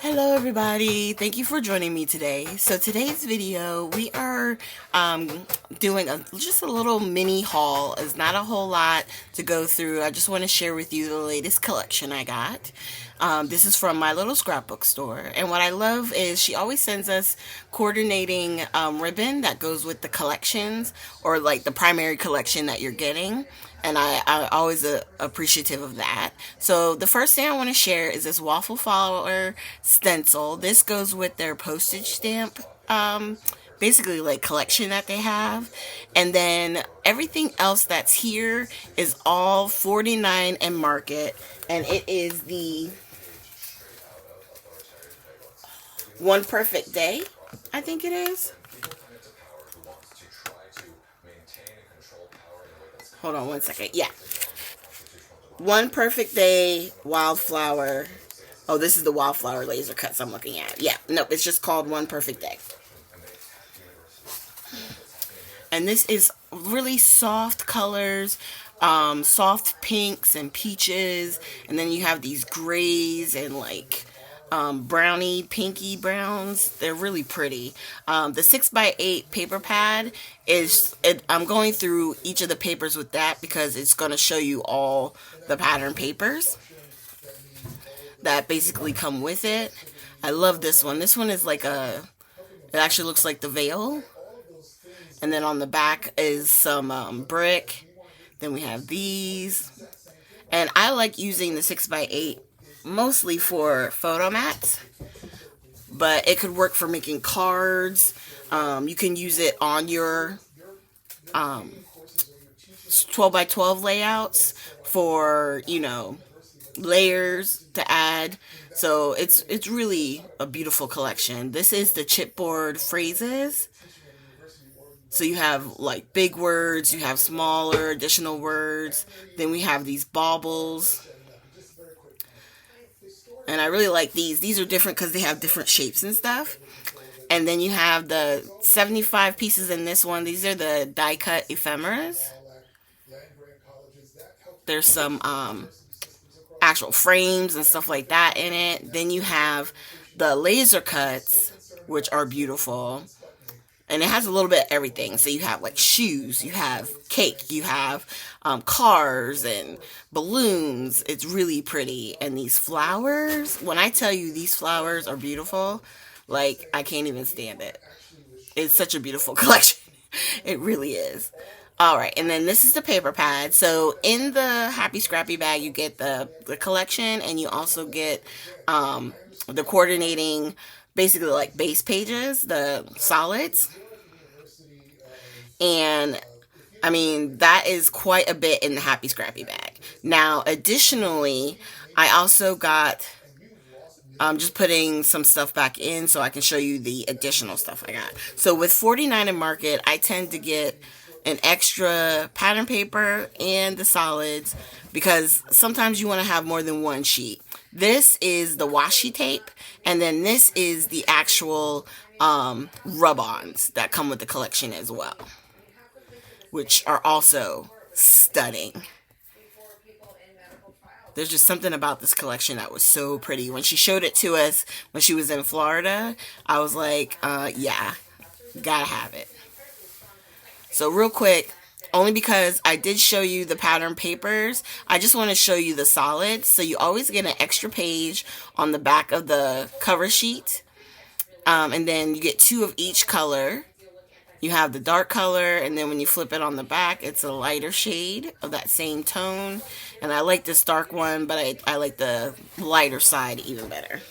Hello everybody, thank you for joining me today. So today's video, we are doing just a little mini haul. It's not a whole lot to go through. I just want to share with you the latest collection I got. This is from my little scrapbook store. And what I love is she always sends us coordinating ribbon that goes with the collections or like the primary collection that you're getting. And I always appreciative of that. So the first thing I want to share is this waffle flower stencil. This goes with their postage stamp, basically like collection that they have. And then everything else that's here is all $49 and Market, and it is the One Perfect Day, I think it is. Hold on one second. Yeah. One Perfect Day Wildflower. Oh, this is the Wildflower laser cuts I'm looking at. Yeah, nope, it's just called One Perfect Day. And this is really soft colors, soft pinks and peaches. And then you have these grays and like browny, pinky browns. They're really pretty. The 6x8 paper pad I'm going through each of the papers with that because it's going to show you all the pattern papers that basically come with it. I love this one. This one is like it actually looks like the veil. And then on the back is some brick. Then we have these. And I like using the 6x8 mostly for photo mats, but it could work for making cards. You can use it on your 12x12 layouts for, layers to add. So it's really a beautiful collection. This is the chipboard phrases. So you have like big words, you have smaller additional words. Then we have these baubles. And I really like these. These are different because they have different shapes and stuff. And then you have the 75 pieces in this one. These are the die cut ephemeras. There's some actual frames and stuff like that in it. Then you have the laser cuts, which are beautiful. And it has a little bit of everything. So you have like shoes, you have cake, you have cars and balloons. It's really pretty. And these flowers, when I tell you these flowers are beautiful, like I can't even stand it. It's such a beautiful collection. It really is. Alright, and then this is the paper pad. So in the Happy Scrappy bag, you get the collection, and you also get the coordinating, basically like base pages, the solids. And I mean, that is quite a bit in the Happy Scrappy bag. Now, additionally, I also got, just putting some stuff back in so I can show you the additional stuff I got. So with 49 and Market, I tend to get an extra pattern paper and the solids because sometimes you want to have more than one sheet. This is the washi tape, and then this is the actual rub-ons that come with the collection as well, which are also stunning. There's just something about this collection that was so pretty. When she showed it to us when she was in Florida, I was like, yeah, gotta have it. So real quick, only because I did show you the pattern papers, I just want to show you the solids. So you always get an extra page on the back of the cover sheet. And then you get 2 of each color. You have the dark color, and then when you flip it on the back, it's a lighter shade of that same tone. And I like this dark one, but I like the lighter side even better.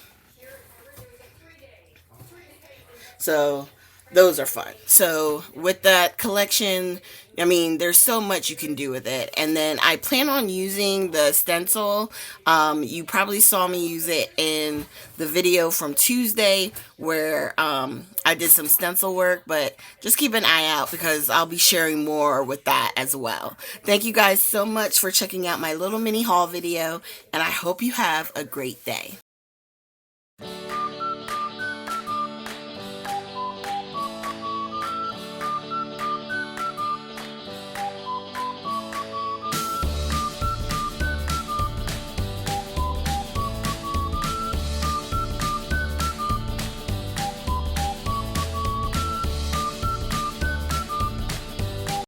So those are fun. So with that collection, I mean, there's so much you can do with it. And then I plan on using the stencil. You probably saw me use it in the video from Tuesday where I did some stencil work, but just keep an eye out because I'll be sharing more with that as well. Thank you guys so much for checking out my little mini haul video, and I hope you have a great day.